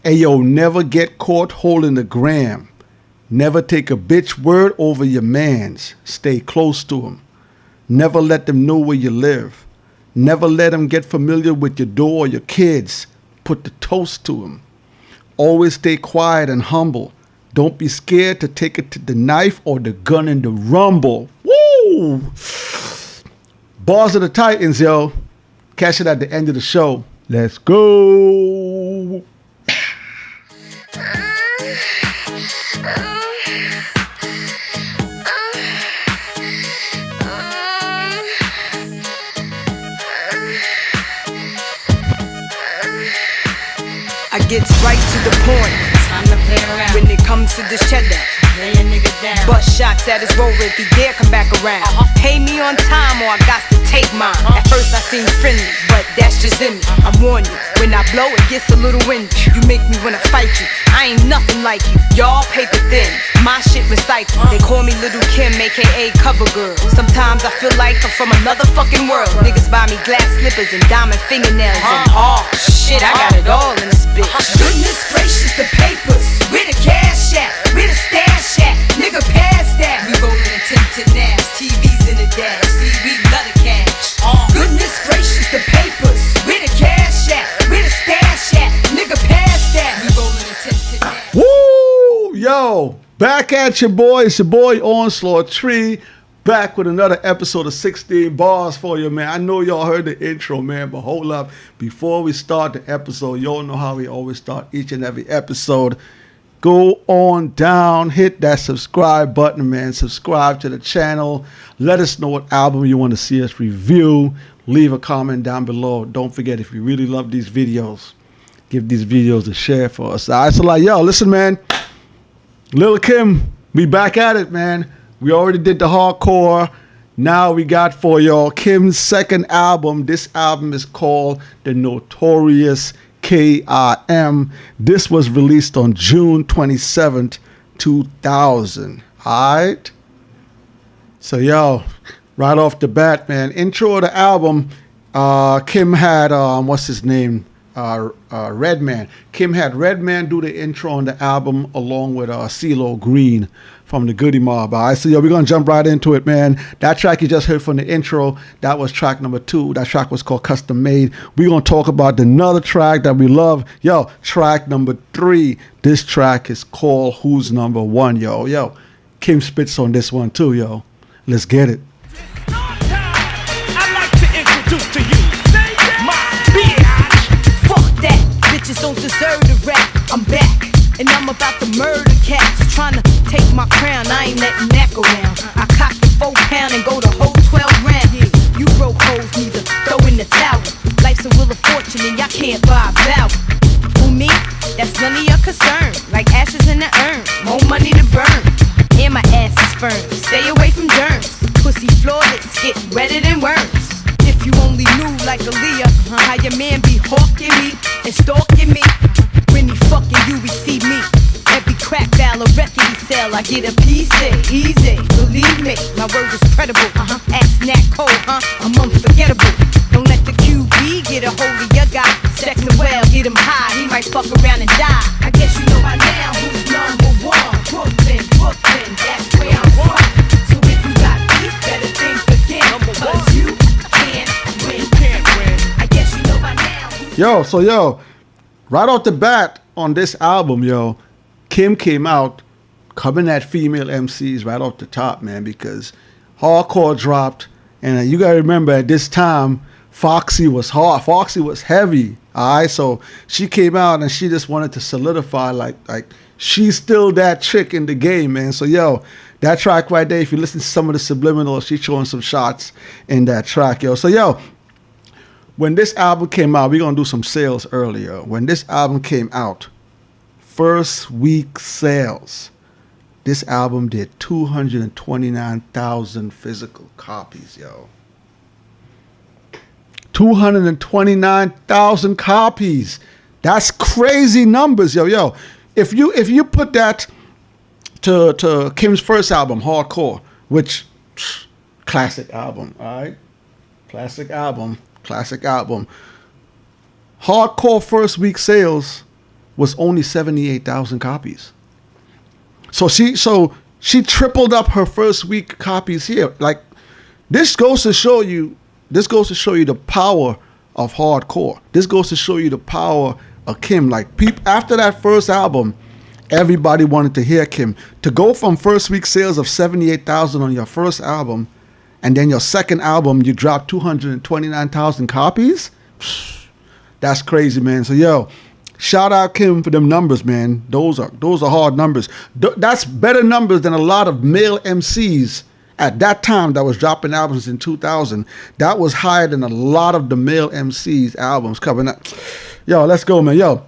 Ayo, never get caught holding the gram. Never take a bitch word over your mans. Stay close to him. Never let them know where you live. Never let them get familiar with your door or your kids. Put the toast to them. Always stay quiet and humble. Don't be scared to take it to the knife or the gun in the rumble. Woo! Barz of the Titans, yo. Catch it at the end of the show. Let's go. I gets right to the point. Time to play around. When it comes to this cheddar, lay a nigga down. bust shots at his roller if he dare come back around. Pay me on time or I got to take mine. At first I seem friendly, but that's just in me. I warn you, when I blow it gets a little windy. You make me wanna fight you. I ain't nothing like you. Y'all paper thin, my shit recycled. They call me Lil Kim, aka Cover Girl. Sometimes I feel like I'm from another fucking world. Niggas buy me glass slippers and diamond fingernails and oh shit, I got it all in this bitch. Goodness gracious, the papers, where the cash at, where the stash at, nigga pass that. We rollin' a tinted naps, TVs in the dash, see we love the cash. Goodness gracious, the papers, where the cash at, where the stash at, nigga pass that. We rollin' a tinted naps. Woo! Yo, back at your boy. It's your boy Onslaught Tree. Back with another episode of 16 Bars for you, man. I know y'all heard the intro, man, but hold up. Before we start the episode, y'all know how we always start each and every episode. Go on down, hit that subscribe button, man. Subscribe to the channel. Let us know what album you want to see us review. Leave a comment down below. Don't forget, if you really love these videos, give these videos a share for us. All right, so like, yo, listen, man. Lil Kim, we back at it, man. We already did the hardcore. Now we got for y'all Kim's second album. This album is called The Notorious KIM. This was released on June 27th, 2000. All right? So, yo, right off the bat, man, intro of the album, Kim had, what's his name? Redman. Kim had Redman do the intro on the album along with CeeLo Green from the Goody Mob. All right, so yo, we're gonna jump right into it, man. That track you just heard from the intro, that was track number 2. That track was called Custom Made. We're gonna talk about another track that we love. Yo, track number 3. This track is called Who's Number One, yo. Yo, Kim spits on this one too, yo. Let's get it. I'd like to introduce to you my bitch. Fuck that, bitches don't deserve the rap. I'm back, and I'm about to murder cats. Tryna take my crown, I ain't letting that go down. I cock the 4 pound and go the whole 12 round. You broke hoes need to throw in the towel. Life's a wheel of fortune and y'all can't buy a vowel. Who me? That's none of your concern. Like ashes in the urn, more money to burn. And my ass is firm, stay away from germs. Pussy flawless, get wetter than worms. If you only knew like Aaliyah, how your man be hawking me and stalking me. When he fucking you, we see me. Every crack valve or record he sell, I get a piece easy. Believe me, my word is credible. Ask Nat Cole, I'm unforgettable. Don't let the QB get a hold of your guy. Sex and well, get him high, he might fuck around and die. I guess you know by now who's number one. Brooklyn, that's where I'm from. So if you got beef, better think again. Cause you can't win. I guess you know by now. Yo, right off the bat on this album, yo, Kim came out coming at female MCs right off the top, man, because hardcore dropped. And you got to remember at this time, Foxy was hard. Foxy was heavy. All right. So she came out and she just wanted to solidify like she's still that chick in the game, man. So, yo, that track right there, if you listen to some of the subliminals, she's showing some shots in that track, yo. So, yo, when this album came out, we're going to do some sales earlier. When this album came out, first week sales, this album did 229,000 physical copies, yo. 229,000 copies. That's crazy numbers, yo. If you put that to Kim's first album, Hardcore, which classic album, all right? Classic album. Hardcore first week sales was only 78,000 copies. So she tripled up her first week copies here. Like, this goes to show you the power of hardcore. This goes to show you the power of Kim. Like, after that first album, everybody wanted to hear Kim. To go from first week sales of 78,000 on your first album, and then your second album, you dropped 229,000 copies? That's crazy, man. So, yo, shout out Kim for them numbers, man. Those are hard numbers. That's better numbers than a lot of male MCs at that time that was dropping albums in 2000. That was higher than a lot of the male MCs albums coming up. Yo, let's go, man. Yo,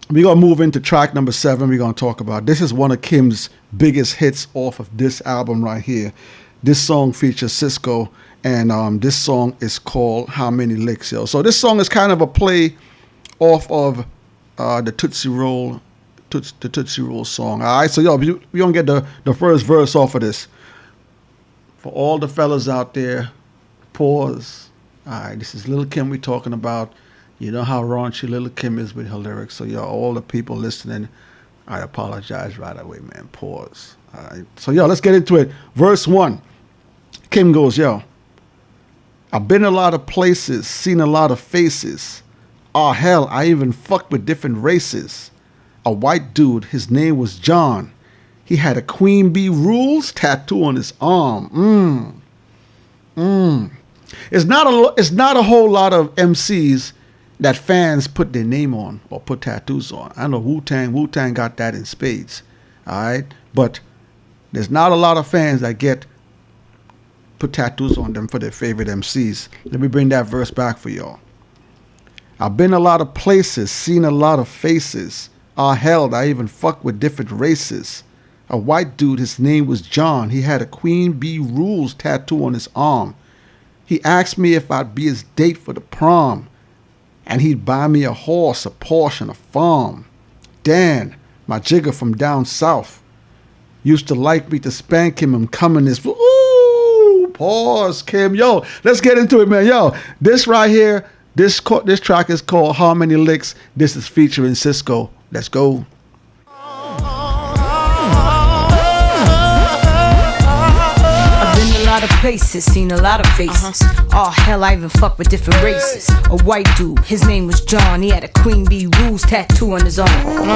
we're going to move into track number 7 we're going to talk about. This is one of Kim's biggest hits off of this album right here. This song features Cisco, and this song is called How Many Licks, yo. So this song is kind of a play off of the Tootsie Roll song. All right, so yo, we're going to get the first verse off of this. For all the fellas out there, pause. All right, this is Lil Kim we talking about. You know how raunchy Lil Kim is with her lyrics. So, yo, all the people listening, I apologize right away, man. Pause. All right. So, yo, let's get into it. Verse 1. Kim goes, yo, I've been a lot of places, seen a lot of faces. Oh, hell, I even fucked with different races. A white dude, his name was John. He had a Queen Bee Rules tattoo on his arm. It's not a whole lot of MCs that fans put their name on or put tattoos on. I know Wu-Tang got that in spades. All right? But there's not a lot of fans that put tattoos on them for their favorite MCs. Let me bring that verse back for y'all. I've been a lot of places, seen a lot of faces. Hell, I even fucked with different races. A white dude, his name was John. He had a Queen Bee Rules tattoo on his arm. He asked me if I'd be his date for the prom. And he'd buy me a horse, a Porsche, and a farm. Dan, my jigger from down south, used to like me to spank him and come in this. Ooh, pause, Kim. Yo, let's get into it, man. Yo, this right here, this track is called How Many Licks. This is featuring Cisco. Let's go. Lot of places, seen a lot of faces. Oh hell, I even fucked with different races. A white dude, his name was John. He had a Queen Bee Rules tattoo on his arm.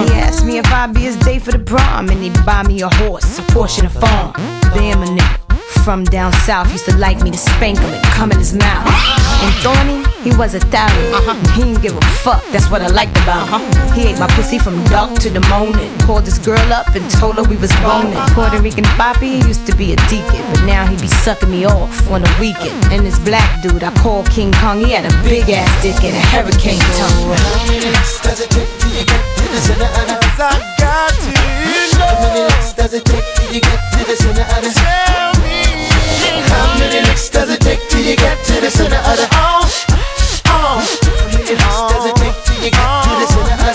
He asked me if I'd be his date for the prom, and he'd buy me a horse, a Porsche, and a farm. Damn, a nigga from down south used to like me to spank him and come in his mouth. And Thorny, he was Italian. He didn't give a fuck, that's what I liked about him. He ate my pussy from dark to the morning. Called this girl up and told her we was boning. Puerto Rican Papi used to be a deacon, but now he be sucking me off on the weekend. And this black dude I call King Kong, he had a big ass dick and a hurricane tongue. How many licks does it take till you get to the center of the? I got to know. How many licks does it take till you get to the center of the? Tell me. How many licks does it take till you get to the center of the? How many licks does it take till you get to the center of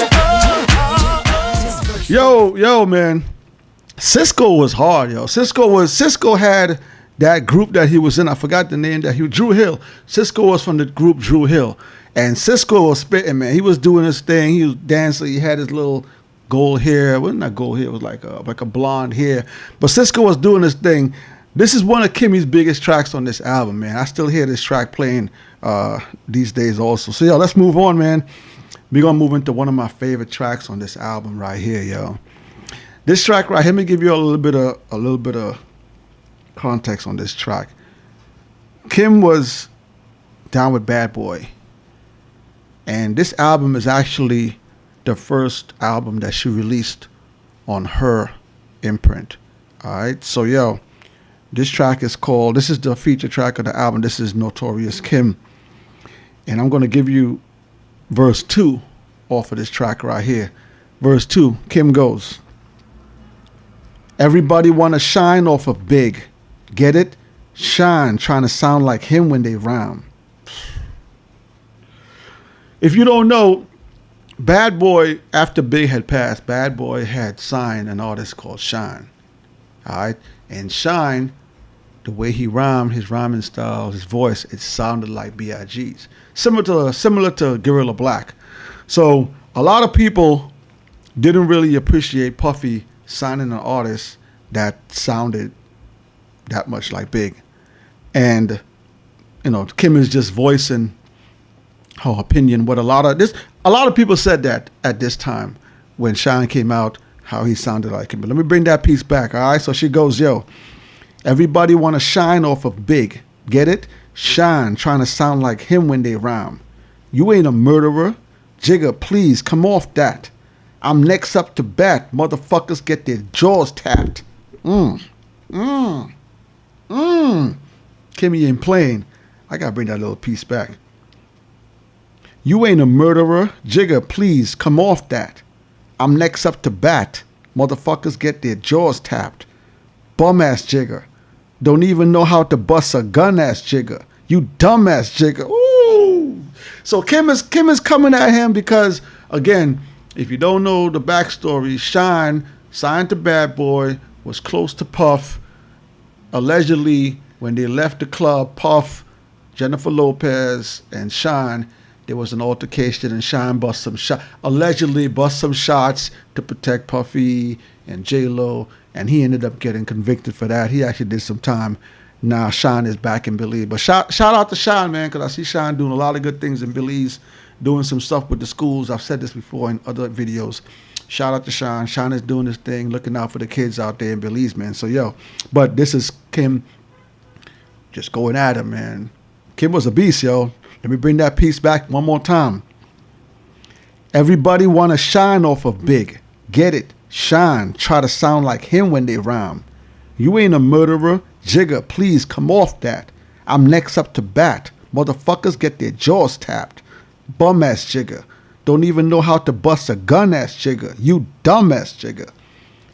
the? Yo, man. Cisco was hard, yo. Cisco had that group that he was in. I forgot the name that Drew Hill. Cisco was from the group Drew Hill. And Cisco was spitting, man. He was doing his thing. He was dancing. He had his little gold hair. Well, not gold hair. It was like a blonde hair. But Cisco was doing his thing. This is one of Kimmy's biggest tracks on this album, man. I still hear this track playing these days also. So, yo, let's move on, man. We're going to move into one of my favorite tracks on this album right here, yo. This track right here, let me give you a little bit of context on this track. Kim was down with Bad Boy. And this album is actually the first album that she released on her imprint. All right, so, yo. This track is called, this is the feature track of the album. This is Notorious Kim. And I'm going to give you verse 2 off of this track right here. Verse 2, Kim goes, everybody want to shine off of Big. Get it? Shyne, trying to sound like him when they rhyme. If you don't know, Bad Boy, after Big had passed, Bad Boy had signed an artist called Shyne. All right? And Shyne, the way he rhymed, his rhyming style, his voice, it sounded like B.I.G.'s. Similar to Guerrilla Black. So a lot of people didn't really appreciate Puffy signing an artist that sounded that much like Big. And, Kim is just voicing her opinion. What a lot of people said that at this time when Shyne came out, how he sounded like him. But let me bring that piece back, all right? So she goes, yo, everybody want to shine off of Big. Get it? Shyne trying to sound like him when they rhyme. You ain't a murderer. Jigga, please, come off that. I'm next up to bat. Motherfuckers get their jaws tapped. Kimmy ain't playing. I gotta bring that little piece back. You ain't a murderer. Jigga, please, come off that. I'm next up to bat. Motherfuckers get their jaws tapped. Bum-ass Jigga. Don't even know how to bust a gun-ass Jigga. You dumb-ass Jigga. Ooh. So Kim is coming at him because, again, if you don't know the backstory, Shyne signed to Bad Boy, was close to Puff. Allegedly, when they left the club, Puff, Jennifer Lopez, and Shyne, there was an altercation, and Shyne allegedly bust some shots to protect Puffy and J-Lo, and he ended up getting convicted for that. He actually did some time. Now Shyne is back in Belize. But shout out to Shyne, man, because I see Shyne doing a lot of good things in Belize, doing some stuff with the schools. I've said this before in other videos. Shout out to Shyne. Shyne is doing this thing, looking out for the kids out there in Belize, man. So, but this is Kim just going at him, man. Kim was a beast, yo. Let me bring that piece back one more time. Everybody want to shine off of Big. Get it? Shyne. Try to sound like him when they rhyme. You ain't a murderer. Jigga, please come off that. I'm next up to bat. Motherfuckers get their jaws tapped. Bum-ass Jigga. Don't even know how to bust a gun-ass Jigga. You dumb-ass Jigga.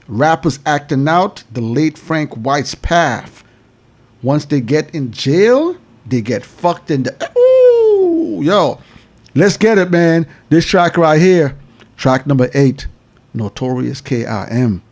Rappers acting out the late Frank White's path. Once they get in jail, they get fucked in the... Ooh, yo. Let's get it, man. This track right here. Track number 8. Notorious KIM.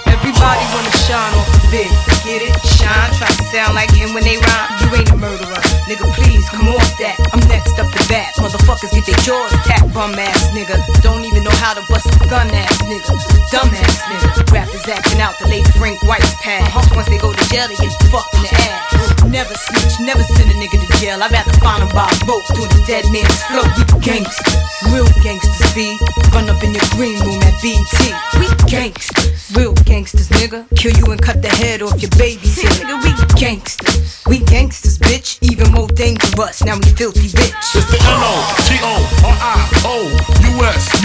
Everybody wanna shine off the Big. Get it? Shine, try to sound like him when they rhyme. You ain't a murderer. Nigga, please, come off that. I'm next up to bat. Motherfuckers get their jaws tapped, bum ass nigga. Don't even know how to bust a gun ass nigga. Dumb ass nigga. Rappers acting out the late Frank White's past. Once they go to jail, they get fucked in the ass. Never snitch, never send a nigga to jail. I'd rather find him by a rope doing the dead man's flow. We gangsters, real gangsters be. Run up in your green room at BT. We gangsters, real gangsters, nigga. Kill you and cut the head off your baby's head. Nigga, we gangsters. We gangsters, bitch. Even more dangerous, now we filthy rich. It's the N-O-T-O-R-I-O-U-S.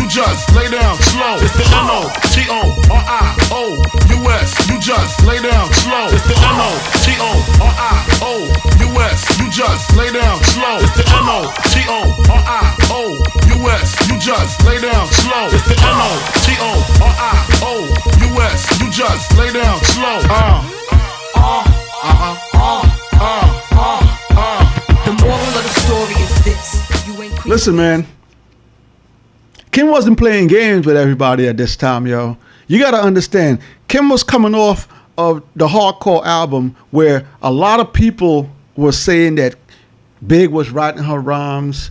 You just lay down slow. It's the N-O-T-O-R-I-O-U-S. You just lay down slow. It's the N-O-T-O-R-I-O-U-S. You just lay down slow. It's the N-O-T-O-R-I-O-U-S. You just lay down slow. It's the N-O-T-O-R-I-O-U-S. You just lay down slow. The moral of the story is this. You ain't queen. Listen, man. Kim wasn't playing games with everybody at this time, yo. You got to understand, Kim was coming off of the hardcore album where a lot of people were saying that Big was writing her rhymes.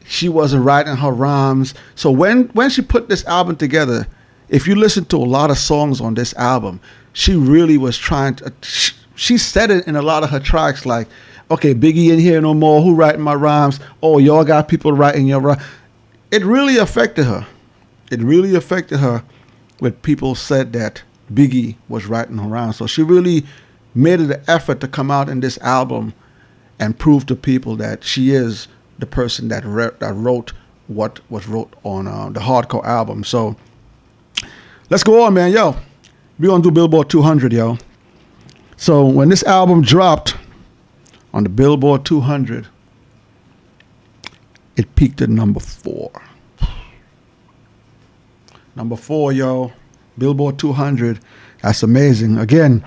She wasn't writing her rhymes. So when she put this album together, if you listen to a lot of songs on this album, she really was trying to... She said it in a lot of her tracks like, okay, Biggie ain't here no more. Who writing my rhymes? Oh, y'all got people writing your rhymes. It really affected her. It really affected her when people said that Biggie was writing her rhymes. So she really made it an effort to come out in this album and prove to people that she is the person that wrote what was wrote on the hardcore album. So let's go on, man. Yo, we're going to do Billboard 200, yo. So when this album dropped on the Billboard 200, it peaked at number 4. Number 4, yo. Billboard 200. That's amazing. Again,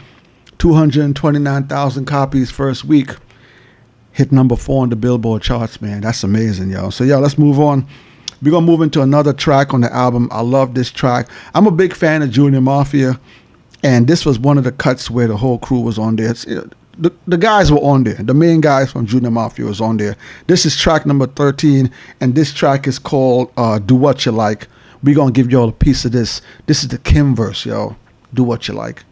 229,000 copies first week. Hit number 4 on the Billboard charts, man. That's amazing, yo. So, yo, let's move on. We're going to move into another track on the album. I love this track. I'm a big fan of Junior Mafia. And this was one of the cuts where the whole crew was on there. the guys were on there. The main guys from Junior Mafia was on there. This is track number 13, and this track is called Do What You Like. We're going to give y'all a piece of this. This is the Kim verse, yo. Do What You Like.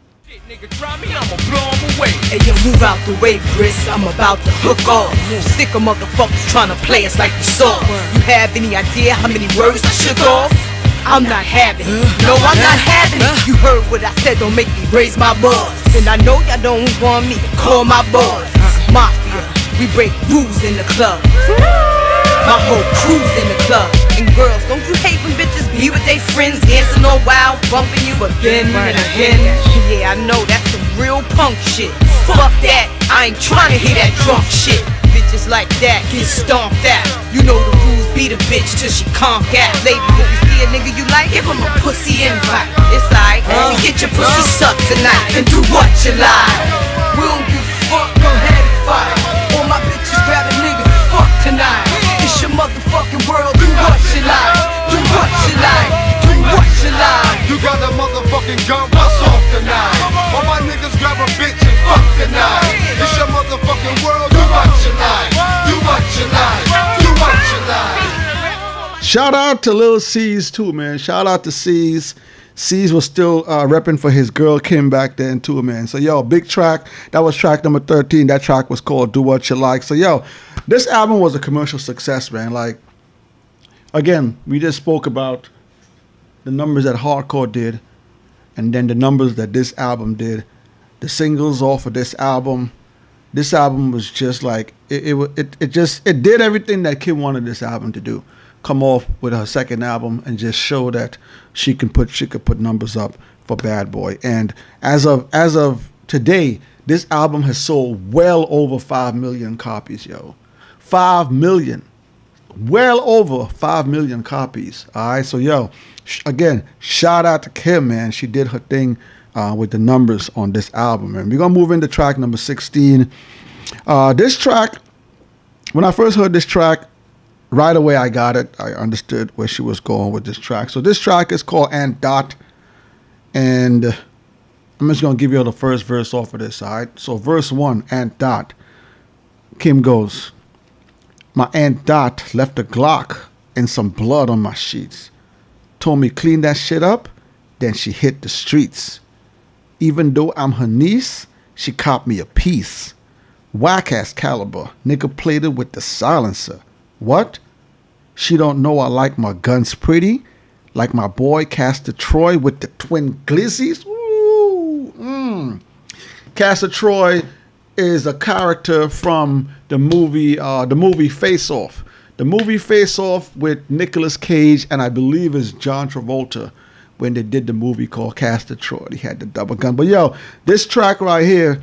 Nigga, try me, I'ma blow 'em away. Hey yo, move out the way, Chris. I'm about to hook off. Sick of motherfuckers trying to play us like we saw. You have any idea how many words I shook off? I'm not having it. No, I'm not having it. You heard what I said, don't make me raise my bars. And I know y'all don't want me to call my boys. Mafia, we break rules in the club. My whole crew's in the club. And girls, don't you hate when bitches be with they friends, dancing all wild, bumping you again and again? Yeah, I know that's some real punk shit. Fuck that, I ain't trying to hear that drunk shit. Bitches like that get stomped out. You know the rules, beat a bitch till she conk out. Lady, when you see a nigga you like, give him a pussy invite. It's like, get your pussy sucked tonight and do what you like. We don't give a fuck, go ahead and fight. All my bitches grab a nigga, fuck tonight. It's your motherfucking world, do what you like. Do what you like, do what you like. You got a motherfucking gun, what's off tonight? All my niggas grab a bitch and fuck tonight. It's your motherfucking world, do what you like. Do what you like, do what you like. Shout out to Lil C's too, man. Shout out to C's. C's was still repping for his girl Kim back then too, man. So yo, big track. That was track number 13. That track was called Do What You Like. So yo, this album was a commercial success, man. Like, again, we just spoke about the numbers that hardcore did, and then the numbers that this album did. The singles off of this album was just like it did everything that Kim wanted this album to do. Come off with her second album and just show that she could put numbers up for Bad Boy. And as of today, this album has sold well over 5 million copies, yo. 5 million. Well over 5 million copies. All right, so yo, again, shout out to Kim, man. She did her thing with the numbers on this album, man. We're gonna move into track number 16. This track, when I first heard this track, right away I got it. I understood where she was going with this track. So this track is called Aunt Dot, and I'm just gonna give you the first verse off of this. All right. So verse 1, Aunt Dot. Kim goes, "My Aunt Dot left a Glock and some blood on my sheets. Told me clean that shit up, then she hit the streets. Even though I'm her niece, she copped me a piece. Whack ass caliber, nigga plated with the silencer. What? She don't know I like my guns pretty, like my boy Castor Troy with the twin glizzies." Ooh, Castor Troy is a character from the movie Face Off. The movie Face Off with Nicolas Cage and I believe it's John Travolta when they did the movie called Castor Troy. He had the double gun. But yo, this track right here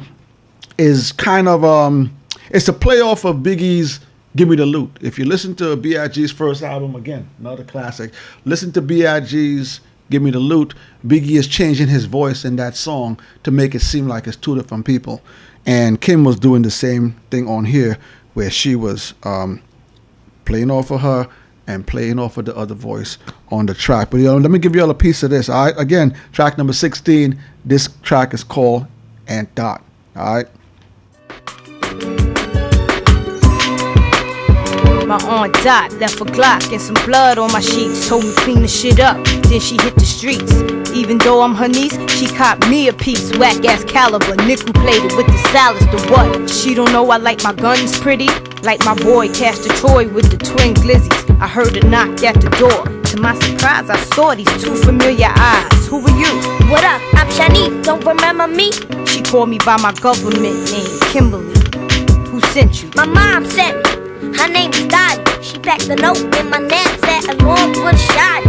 is kind of it's a playoff of Biggie's Give Me the Loot. If you listen to B.I.G.'s first album, again, another classic, listen to B.I.G.'s Give Me the Loot. Biggie is changing his voice in that song to make it seem like it's two different people. And Kim was doing the same thing on here where she was playing off of her and playing off of the other voice on the track. But let me give you all a piece of this, all right? Again, track number 16. This track is called Aunt Dot, all right? My Aunt Dot left a Glock and some blood on my sheets. Told me clean the shit up, then she hit the streets. Even though I'm her niece, she copped me a piece. Whack ass caliber, nickel plated with the silas. The what? She don't know I like my guns pretty, like my boy Castor Troy with the twin glizzies. I heard a knock at the door. To my surprise, I saw these two familiar eyes. Who are you? What up? I'm Shyne. Don't remember me? She called me by my government name, Kimberly. Who sent you? My mom sent me. Her name is Dottie. She packed a note in my knapsack along with a shot.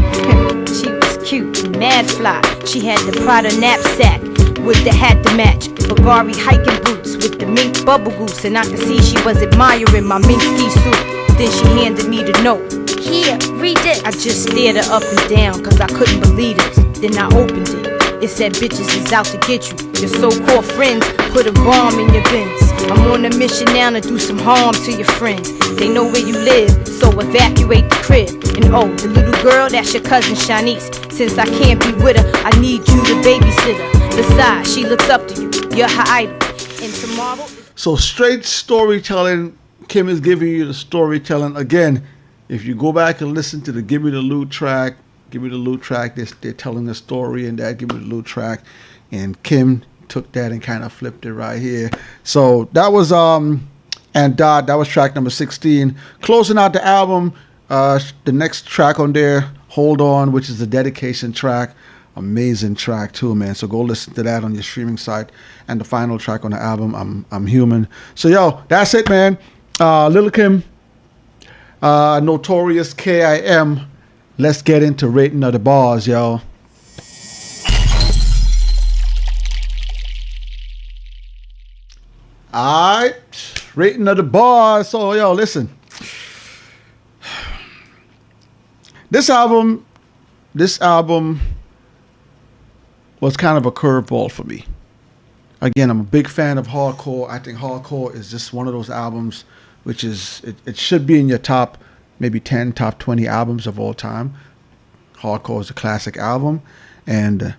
She was cute and mad fly. She had the Prada knapsack with the hat to match. Bulgari hiking boots with the mink bubble goose. And I could see she was admiring my mink ski suit. Then she handed me the note. Here, read this. I just stared her up and down cause I couldn't believe it. Then I opened it. It said bitches is out to get you. Your so-called friends put a bomb in your bins. I'm on a mission now to do some harm to your friends. They know where you live, so evacuate the crib. And oh, the little girl, that's your cousin Shanice. Since I can't be with her, I need you to babysit her. Besides, she looks up to you, you're her idol. And tomorrow. So straight storytelling. Kim is giving you the storytelling. Again, if you go back and listen to the Give Me the Loot track, they're telling the story in that Give Me the Loot track. And Kim took that and kind of flipped it right here. So that was that was track number 16. Closing out the album, the next track on there, Hold On, which is the dedication track. Amazing track too, man. So go listen to that on your streaming site. And the final track on the album, I'm Human. So yo, that's it, man. Lil Kim, Notorious KIM. Let's get into rating of the bars, yo. Alright, rating of the bars. So yo, listen. This album was kind of a curveball for me. Again, I'm a big fan of hardcore. I think hardcore is just one of those albums which is, it should be in your top maybe 10, top 20 albums of all time. Hardcore is a classic album. And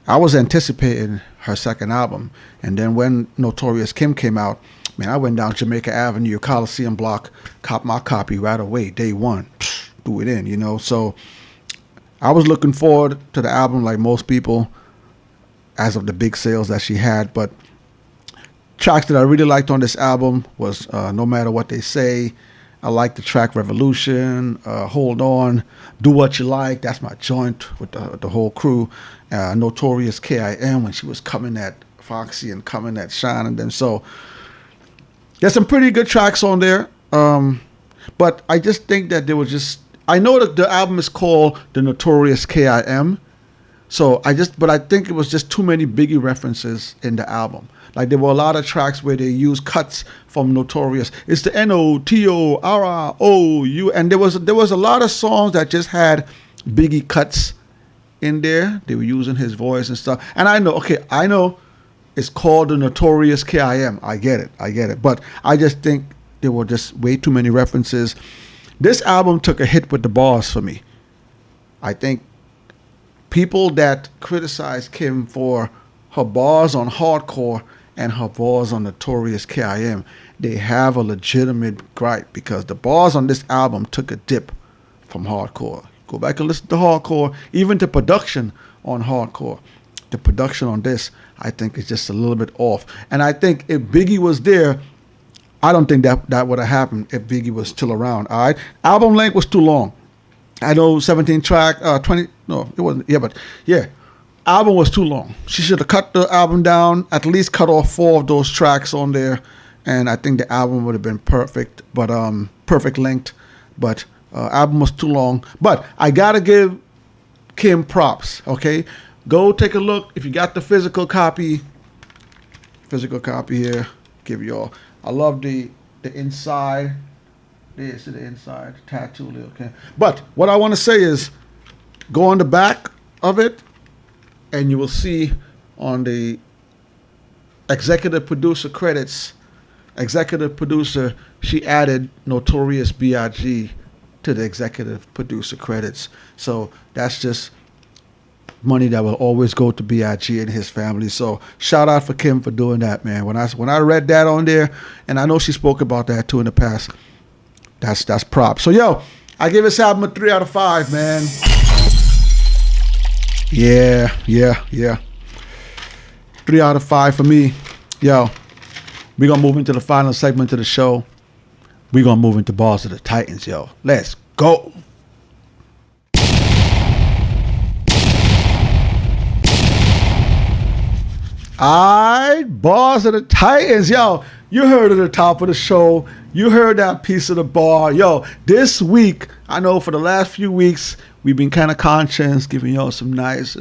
I was anticipating her second album. And then when Notorious Kim came out, man, I went down Jamaica Avenue, Coliseum Block, cop my copy right away, day one. Threw it in, you know. So I was looking forward to the album like most people as of the big sales that she had. But tracks that I really liked on this album was No Matter What They Say. I like the track Revolution, Hold On, Do What You Like. That's my joint with the whole crew. Notorious KIM when she was coming at Foxy and coming at Shyne and them. So there's some pretty good tracks on there. But I just think that there was just, I know that the album is called The Notorious KIM. So but I think it was just too many Biggie references in the album. Like there were a lot of tracks where they used cuts from Notorious. It's the NOTOROU, and there was a lot of songs that just had Biggie cuts in there. They were using his voice and stuff. And I know it's called The Notorious KIM. I get it. But I just think there were just way too many references. This album took a hit with the bars for me. I think people that criticize Kim for her bars on hardcore and her bars on Notorious KIM, they have a legitimate gripe because the bars on this album took a dip from hardcore. Go back and listen to hardcore, even the production on hardcore. The production on this, I think, is just a little bit off. And I think if Biggie was there, I don't think that would have happened if Biggie was still around. All right, album length was too long. I know 17 track, 20. No, it wasn't. Yeah, but yeah, album was too long. She should have cut the album down, at least cut off 4 of those tracks on there, and I think the album would have been perfect. But perfect length. But album was too long. But I gotta give Kim props. Okay, go take a look if you got the physical copy. Physical copy here. Give y'all. I love the inside. There's the inside tattoo, Lil Kim. But what I want to say is, go on the back of it, and you will see on the executive producer credits, executive producer, she added Notorious B.I.G. to the executive producer credits. So that's just money that will always go to B.I.G. and his family. So shout out for Kim for doing that, man. When I read that on there, and I know she spoke about that too in the past, that's props. So yo, I give this album a 3 out of 5, man. Yeah. 3 out of 5 for me. Yo, we're gonna move into the final segment of the show. We're gonna move into Barz of the Titans, yo. Let's go. Alright, Barz of the Titans, yo. You heard at the top of the show. You heard that piece of the bar. Yo, this week, I know for the last few weeks, we've been kind of conscious, giving y'all some nice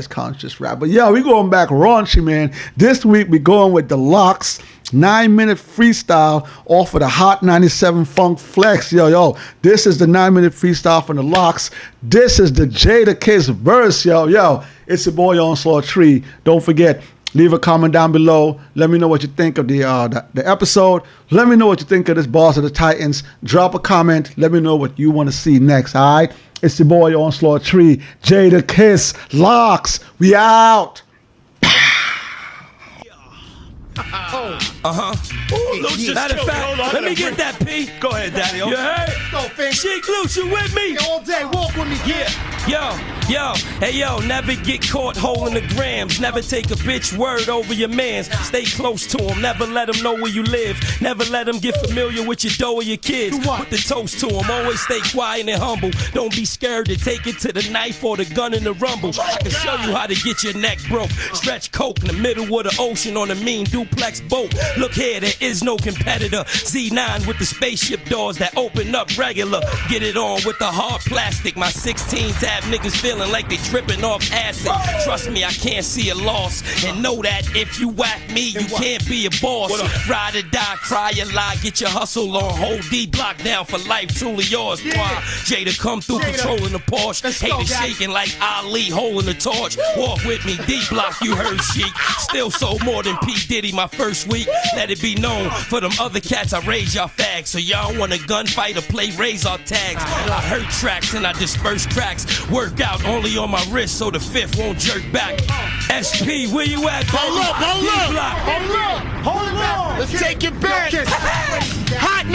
conscious rap. But yeah, we going back raunchy, man. This week, we going with the Locks 9-minute freestyle off of the Hot 97 Funk Flex. Yo, this is the 9-minute freestyle from the Locks. This is the Jada Kiss verse, yo. It's your boy Onslaught Tree. Don't forget, leave a comment down below. Let me know what you think of the episode. Let me know what you think of this Barz of the Titans. Drop a comment. Let me know what you want to see next, all right? It's your boy Onslaught Tree, Jada Kiss, Locks. We out. Matter of fact, let me get that P. Go ahead, Daddy. You heard? Go, Fink. Sheik Loose, you with me? All day, walk with me. Yeah. Yo, never get caught holding the grams. Never take a bitch word over your mans. Stay close to him, never let him know where you live. Never let him get familiar with your dough or your kids. Put the toast to him, always stay quiet and humble. Don't be scared to take it to the knife or the gun in the rumble. I can show you how to get your neck broke. Stretch coke in the middle of the ocean on a mean duplex boat. Look here, there is no competitor. Z9 with the spaceship doors that open up regular. Get it on with the hard plastic. My 16s have niggas feeling like they tripping off acid. Trust me, I can't see a loss. And know that if you whack me, you can't be a boss. Ride or die, cry or lie, get your hustle on. Hold D block down for life, truly yours. Jada come through controlling the Porsche. Haters shaking like Ali holding the torch. Walk with me, D block, you heard Sheik. Still sold more than P. Diddy my first week. Let it be known for them other cats, I raise y'all fags. So y'all want a gunfight or play razor tags. I hurt tracks and I disperse tracks. Work out only on my wrist so the fifth won't jerk back. SP, where you at? Hold up. Hold it back. Let's take it back. Hot